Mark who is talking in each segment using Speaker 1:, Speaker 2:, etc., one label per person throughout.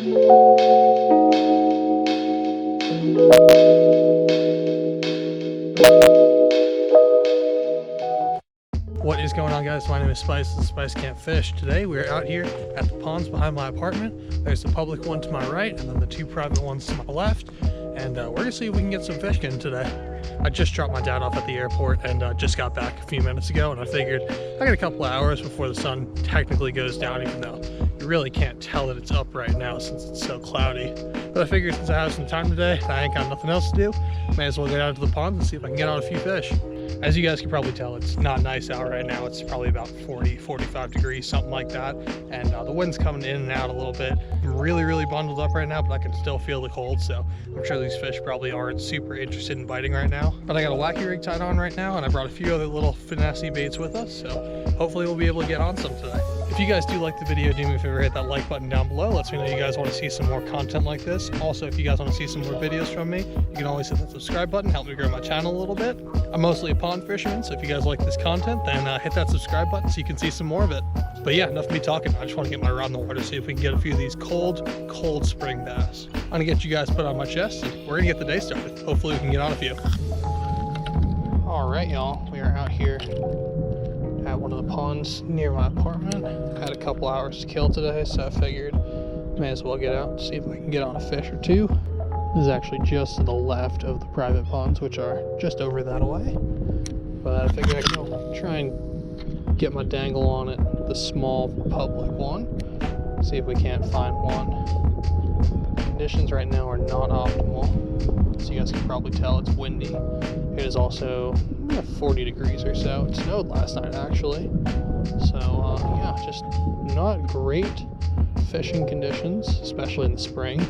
Speaker 1: What is going on, guys? My name is Spice. This is Spice Can't Fish. Today we're out here at the ponds behind my apartment. There's the public one to my right and then the two private ones to my left. And we're gonna see if we can get some fish in today. I just dropped my dad off at the airport and just got back a few minutes ago, and I figured I got a couple of hours before the sun technically goes down, even though you really can't tell that it's up right now since it's so cloudy. But I figured since I have some time today, I ain't got nothing else to do, may as well go down to the ponds and see if I can get on a few fish. As you guys can probably tell, it's not nice out right now. It's probably about 40, 45 degrees, something like that. And the wind's coming in and out a little bit. I'm really bundled up right now, but I can still feel the cold. So I'm sure these fish probably aren't super interested in biting right now. But I got a wacky rig tied on right now, and I brought a few other little finesse baits with us. So hopefully we'll be able to get on some today. If you guys do like the video, do me a favor, hit that like button down below. Lets me know you guys want to see some more content like this. Also, if you guys want to see some more videos from me, you can always hit that subscribe button, help me grow my channel a little bit. I'm mostly a pond fisherman, so if you guys like this content, then hit that subscribe button so you can see some more of it. But yeah, enough of me talking. I just want to get my rod in the water, see if we can get a few of these cold spring bass. I'm gonna get you guys put on my chest, and we're gonna get the day started. Hopefully we can get on a few. All right, y'all, we are out here at one of the ponds near my apartment. Had a couple hours to kill today, so I figured may as well get out and see if I can get on a fish or two. This is actually just to the left of the private ponds, which are just over that way. But I figured I could go try and get my dangle on it, the small public one. See if we can't find one. Conditions right now are not optimal, so you guys can probably tell it's windy. It is also 40 degrees or so. It snowed last night actually. So yeah, just not great fishing conditions, especially in the spring.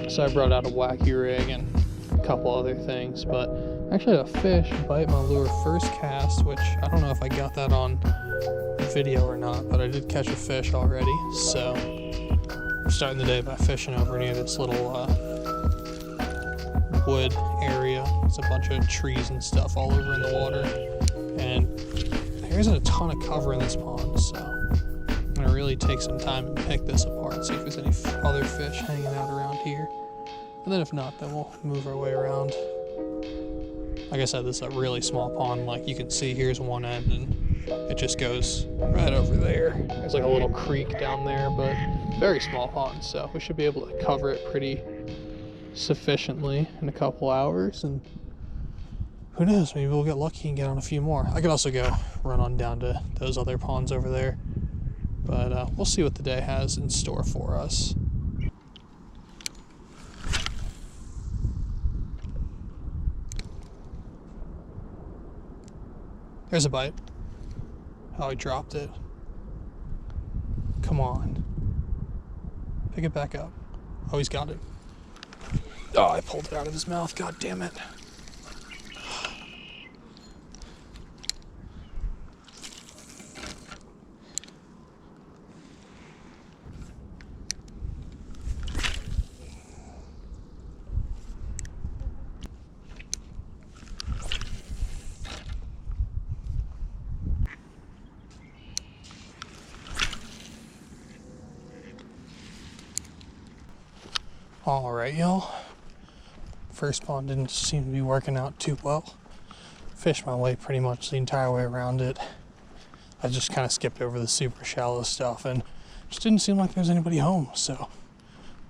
Speaker 1: So I brought out a wacky rig and a couple other things, but I actually had a fish bite my lure first cast, which I don't know if I got that on video or not, but I did catch a fish already. So we're starting the day by fishing over near this little wood area. It's a bunch of trees and stuff all over in the water, and there isn't a ton of cover in this pond, so I'm gonna really take some time and pick this apart, see if there's any other fish hanging out around here, and then if not, then we'll move our way around. Like I said, this is a really small pond. Like you can see, here's one end and it just goes right over there. There's like a little creek down there, but very small pond, so we should be able to cover it pretty sufficiently in a couple hours, and who knows, maybe we'll get lucky and get on a few more. I could also go run on down to those other ponds over there, but we'll see what the day has in store for us. There's a bite. Oh, he dropped it. Come on, pick it back up. Oh, he's got it. Oh, I pulled it out of his mouth. God damn it. All right, y'all. First pond didn't seem to be working out too well. Fished my way pretty much the entire way around it. I just kind of skipped over the super shallow stuff, and just didn't seem like there's anybody home. So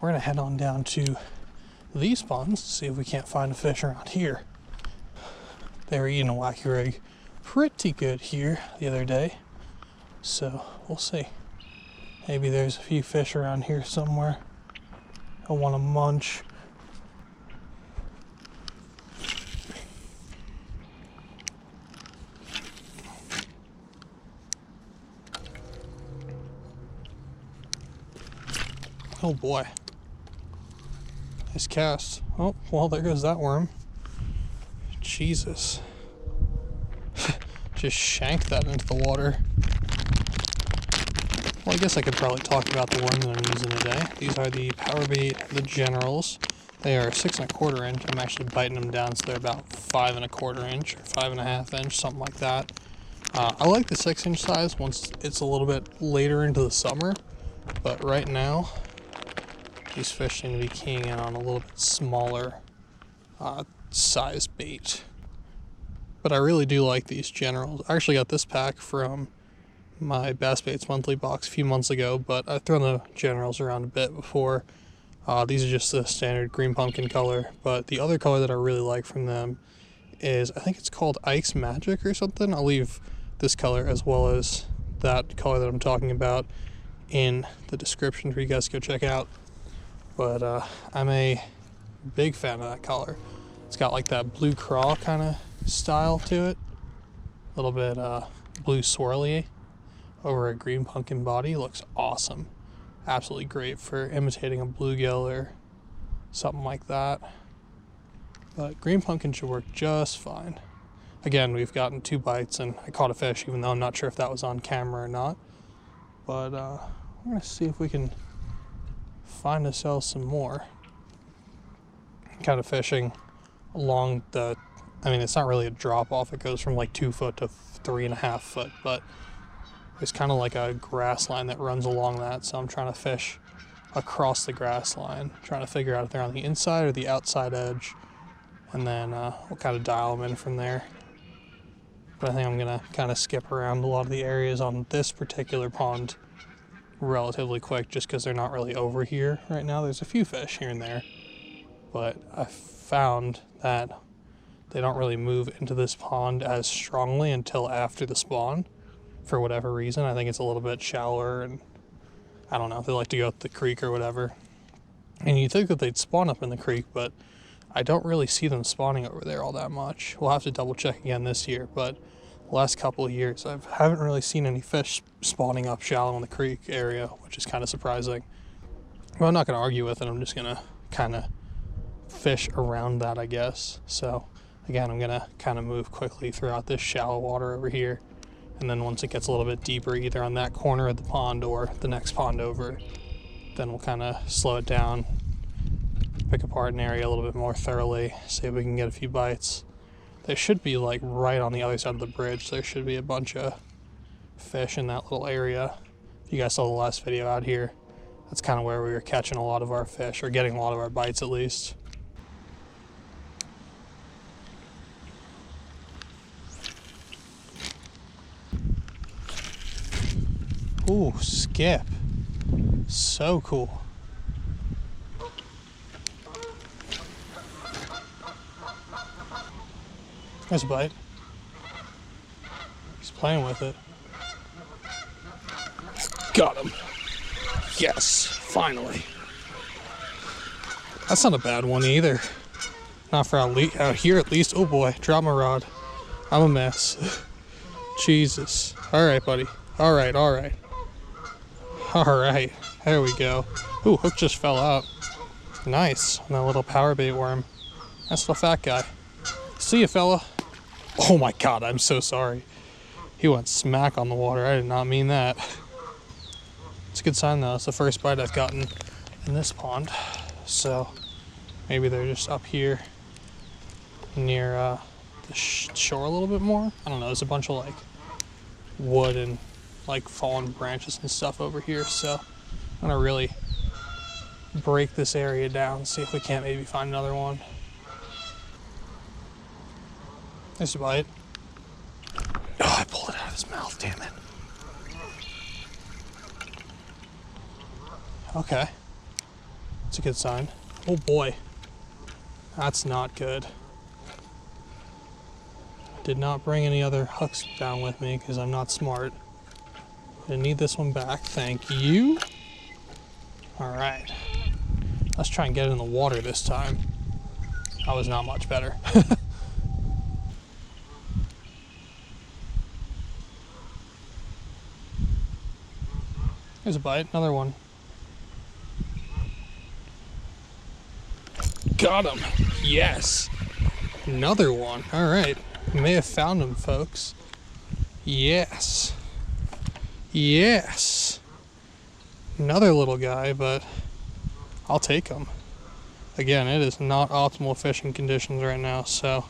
Speaker 1: we're gonna head on down to these ponds to see if we can't find a fish around here. They were eating a wacky rig pretty good here the other day, so we'll see. Maybe there's a few fish around here somewhere I want to munch. Oh boy. Nice cast. Oh, well, there goes that worm. Jesus. Just shanked that into the water. Well, I guess I could probably talk about the worm that I'm using today. These are the Powerbait, the Generals. They are 6 1/4 inch. I'm actually biting them down, so they're about 5 1/4 inch or 5 1/2 inch, something like that. I like the 6 inch size once it's a little bit later into the summer, but right now these fish seem to be keying in on a little bit smaller size bait. But I really do like these generals. I actually got this pack from my Bass Baits monthly box a few months ago, but I've thrown the generals around a bit before. These are just the standard green pumpkin color, but the other color that I really like from them is, I think it's called Ike's Magic or something. I'll leave this color as well as that color that I'm talking about in the description for you guys to go check out. But I'm a big fan of that color. It's got like that blue craw kind of style to it, a little bit blue swirly over a green pumpkin body. Looks awesome. Absolutely great for imitating a bluegill or something like that. But green pumpkin should work just fine. Again, we've gotten 2 bites and I caught a fish, even though I'm not sure if that was on camera or not. But we're gonna see if we can find ourselves some more. Kind of fishing along the, I mean, it's not really a drop off. It goes from like 2 foot to 3.5 foot, but there's kind of like a grass line that runs along that. So I'm trying to fish across the grass line, trying to figure out if they're on the inside or the outside edge. And then we'll kind of dial them in from there. But I think I'm gonna kind of skip around a lot of the areas on this particular pond relatively quick, just because they're not really over here right now. There's a few fish here and there, but I found that they don't really move into this pond as strongly until after the spawn for whatever reason. I think it's a little bit shallower, and I don't know, they like to go up the creek or whatever. And you'd think that they'd spawn up in the creek, but I don't really see them spawning over there all that much. We'll have to double check again this year, but the last couple of years I haven't really seen any fish spawning up shallow in the creek area, which is kind of surprising. Well, I'm not going to argue with it. I'm just going to kind of fish around that, I guess. So again, I'm going to kind of move quickly throughout this shallow water over here. And then once it gets a little bit deeper, either on that corner of the pond or the next pond over, then we'll kind of slow it down, pick apart an area a little bit more thoroughly, see if we can get a few bites. They should be like right on the other side of the bridge. There should be a bunch of fish in that little area. If you guys saw the last video out here, that's kind of where we were catching a lot of our fish, or getting a lot of our bites at least. Ooh, skip. So cool. There's a bite. He's playing with it. Got him. Yes, finally. That's not a bad one either. Not for out here at least. Oh boy, drop my rod. I'm a mess. Jesus. All right, buddy. All right, all right. All right, there we go. Ooh, hook just fell out. Nice, on that little power bait worm. That's the fat guy. See ya, fella. Oh my God, I'm so sorry. He went smack on the water. I did not mean that. It's a good sign though. It's the first bite I've gotten in this pond. So maybe they're just up here near the shore a little bit more. I don't know. There's a bunch of like wood and like fallen branches and stuff over here. So I'm gonna really break this area down, see if we can't maybe find another one. There's a bite. Oh, I pulled it out of his mouth, damn it. Okay. That's a good sign. Oh boy. That's not good. Did not bring any other hooks down with me because I'm not smart. I need this one back, thank you. Alright. Let's try and get it in the water this time. That was not much better. There's a bite, another one. Got him. Yes. Another one. All right. We may have found him, folks. Yes. Yes. Another little guy, but I'll take him. Again, it is not optimal fishing conditions right now, so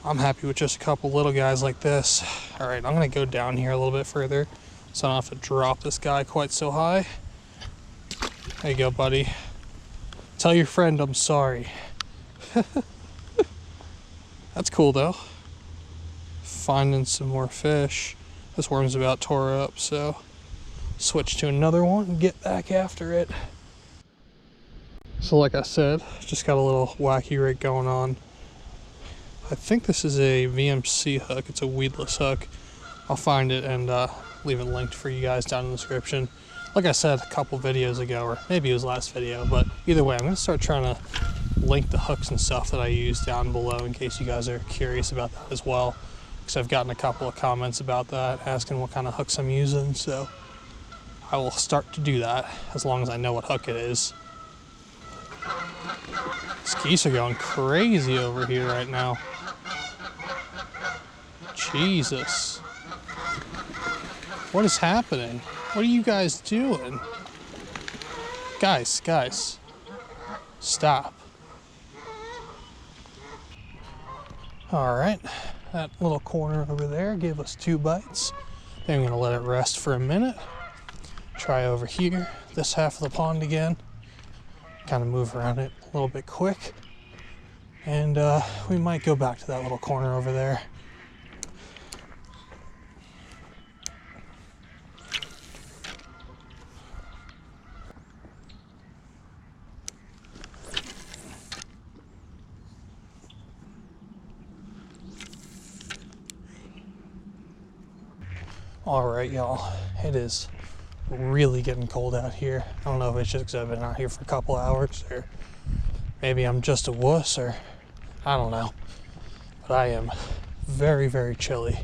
Speaker 1: I'm happy with just a couple little guys like this. All right, I'm going to go down here a little bit further so I don't have to drop this guy quite so high. There you go, buddy. Tell your friend I'm sorry. That's cool though. Finding some more fish. This worm's about tore up, so switch to another one and get back after it. So like I said, just got a little wacky rig going on. I think this is a VMC hook. It's a weedless hook. I'll find it and leave it linked for you guys down in the description. Like I said a couple videos ago, or maybe it was last video, but either way, I'm going to start trying to link the hooks and stuff that I use down below in case you guys are curious about that as well. Because I've gotten a couple of comments about that, asking what kind of hooks I'm using, so I will start to do that as long as I know what hook it is. These geese are going crazy over here right now. Jesus. What is happening? What are you guys doing? Guys, stop. Alright, that little corner over there gave us 2 bites. Then I'm going to let it rest for a minute. Try over here, this half of the pond again. Kind of move around it a little bit quick. And we might go back to that little corner over there. Alright y'all, it is really getting cold out here. I don't know if it's just because I've been out here for a couple hours, or maybe I'm just a wuss, or I don't know. But I am very, very chilly.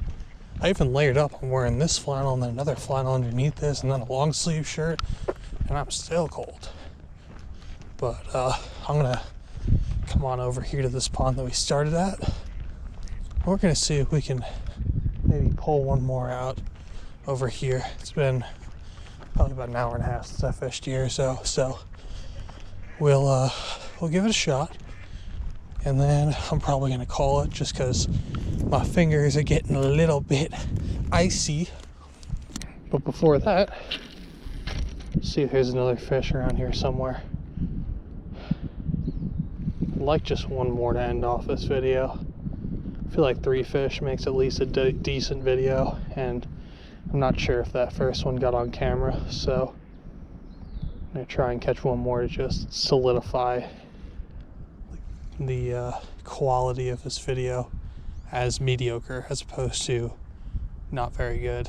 Speaker 1: I even layered up. I'm wearing this flannel and then another flannel underneath this and then a long sleeve shirt, and I'm still cold. But I'm gonna come on over here to this pond that we started at. We're gonna see if we can maybe pull one more out over here. It's been probably about an hour and a half since I fished here, so we'll give it a shot, and then I'm probably gonna call it just because my fingers are getting a little bit icy. But before that, see if there's another fish around here somewhere. I'd like just one more to end off this video. I feel like 3 fish makes at least a decent video, and I'm not sure if that first one got on camera, so I'm going to try and catch one more to just solidify the quality of this video as mediocre as opposed to not very good.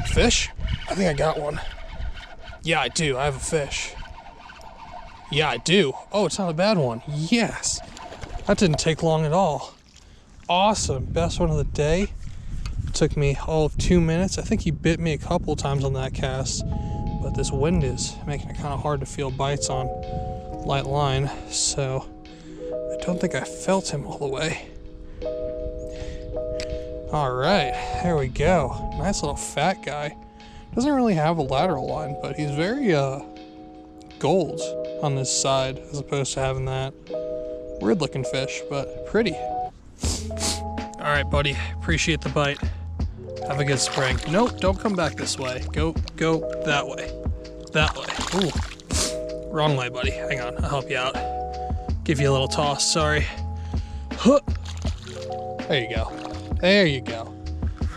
Speaker 1: Fish? I think I got one. Yeah, I do. I have a fish. Yeah, I do. Oh, it's not a bad one. Yes. That didn't take long at all. Awesome. Best one of the day. It took me all of 2 minutes. I think he bit me a couple times on that cast, but this wind is making it kind of hard to feel bites on light line, so I don't think I felt him all the way. All right, there we go. Nice little fat guy. Doesn't really have a lateral line, but he's very gold on this side as opposed to having that weird looking fish, but pretty. All right, buddy, appreciate the bite. Have a good spring. Nope, don't come back this way. Go that way. That way. Ooh, wrong way, buddy. Hang on, I'll help you out. Give you a little toss, sorry. Huh. There you go. There you go.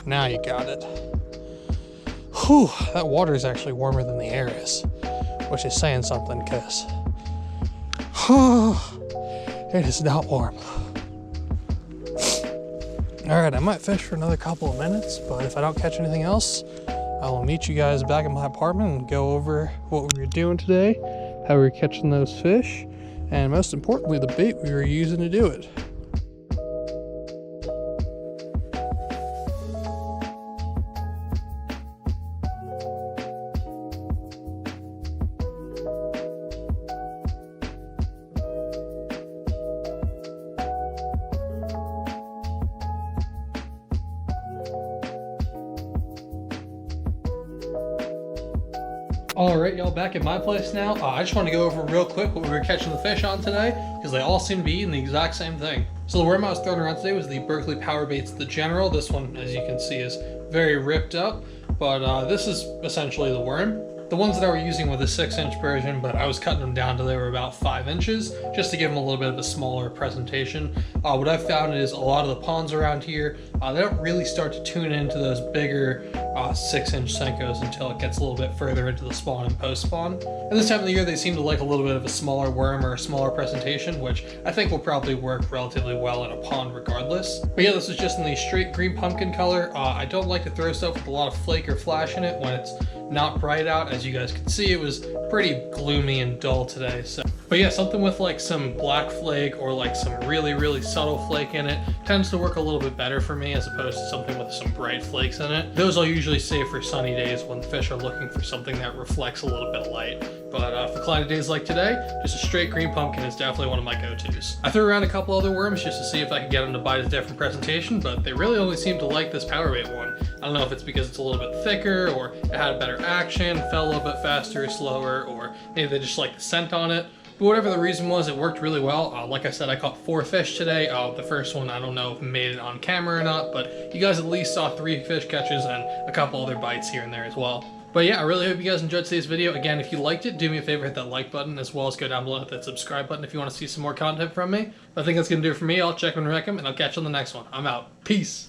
Speaker 1: Now you got it. Whew, that water is actually warmer than the air is, which is saying something, because it is not warm. All right, I might fish for another couple of minutes, but if I don't catch anything else, I will meet you guys back in my apartment and go over what we were doing today, how we were catching those fish, and most importantly, the bait we were using to do it. All right, y'all, back at my place now. I just want to go over real quick what we were catching the fish on today, because they all seem to be eating the exact same thing. So the worm I was throwing around today was the Berkeley Power Baits The General. This one, as you can see, is very ripped up, but this is essentially the worm. The ones that I were using were the 6-inch version, but I was cutting them down till they were about 5 inches, just to give them a little bit of a smaller presentation. What I've found is a lot of the ponds around here, they don't really start to tune into those bigger 6-inch Senkos until it gets a little bit further into the spawn and post-spawn. And this time of the year, they seem to like a little bit of a smaller worm or a smaller presentation, which I think will probably work relatively well in a pond regardless. But yeah, this is just in the straight green pumpkin color. I don't like to throw stuff with a lot of flake or flash in it when it's not bright out. As you guys can see, it was pretty gloomy and dull today. But yeah, something with like some black flake or like some really subtle flake in it tends to work a little bit better for me as opposed to something with some bright flakes in it. Those I'll usually save for sunny days when the fish are looking for something that reflects a little bit light. But for cloudy days like today, just a straight green pumpkin is definitely one of my go-tos. I threw around a couple other worms just to see if I could get them to bite a different presentation, but they really only seem to like this power bait one. I don't know if it's because it's a little bit thicker, or it had a better action, fell a little bit faster or slower, or maybe they just like the scent on it. But whatever the reason was, it worked really well. Like I said, I caught 4 fish today. The first one, I don't know if it made it on camera or not, but you guys at least saw 3 fish catches and a couple other bites here and there as well. But yeah, I really hope you guys enjoyed today's video. Again, if you liked it, do me a favor, hit that like button, as well as go down below, hit that subscribe button if you want to see some more content from me. I think that's going to do it for me. I'll check and wreck them, and I'll catch you on the next one. I'm out. Peace.